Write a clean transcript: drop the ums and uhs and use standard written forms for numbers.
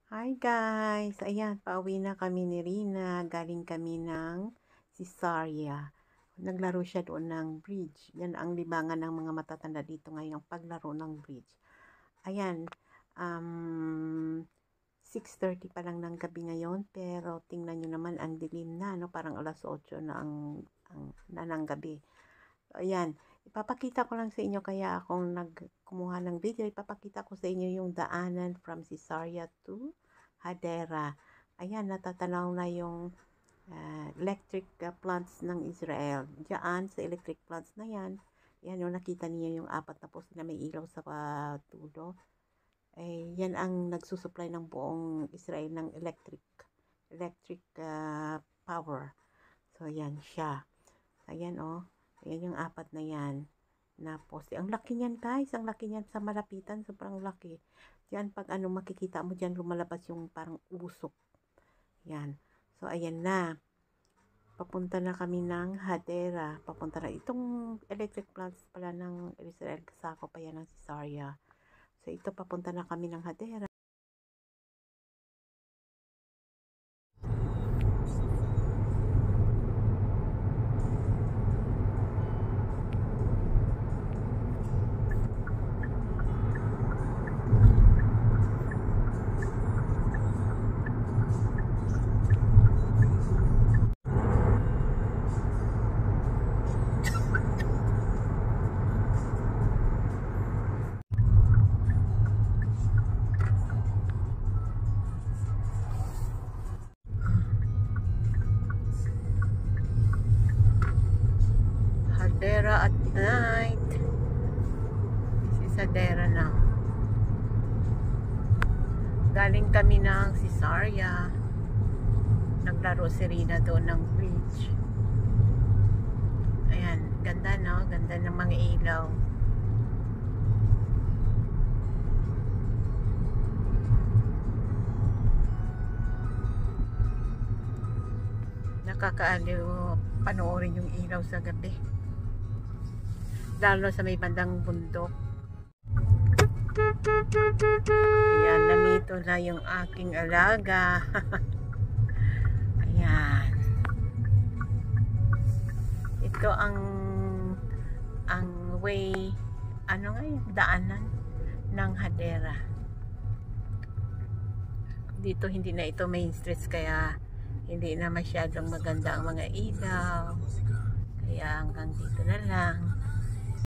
Hi guys! Ayan, pauwi na kami ni Rina. Galing kami ng Cesaria. Naglaro siya doon ng bridge. Yan ang libangan ng mga matatanda dito ngayong paglaro ng bridge. Ayan, 6:30 pa lang ng gabi ngayon. Pero tingnan nyo naman, ang dilim na. No? Parang alas 8 na ng gabi. Ayan, ipapakita ko lang sa inyo, kaya akong nagkumuha ng video, ipapakita ko sa inyo yung daanan from Cesaria to Hadera. Ayan, natatanaw na yung electric plants ng Israel. Diyan sa electric plants na yan, yan yung nakita niyo yung 4 na poste na may ilaw sa dulo. Yan ang nagsusupply ng buong Israel ng electric power. So, yan siya. Ayan, oh. Ayan yung 4 na yan na poste. Ang laki niyan guys. Ang laki niyan sa malapitan. Sobrang laki. Diyan pag makikita mo diyan lumalabas yung parang usok. Yan. So ayan na. Papunta na kami ng Hadera. Papunta na. Itong electric plants pala ng Israel. Kasako pa yan ng Cesaria. So ito, papunta na kami ng Hadera. Hadera at night. This is Hadera now. Galing kami ng Cesaria. Naglaro si Rina doon ng bridge. Ayan, ganda no? Ganda ng mga ilaw. Nakakaaliw panoorin yung ilaw sa gabi. Lalo sa may bandang bundok. Ayan, namito na yung aking alaga. Ayan. Ito ang way, ano nga yung daanan ng Hadera. Dito hindi na ito main streets, kaya hindi na masyadong maganda ang mga ilaw. Kaya hanggang dito na lang.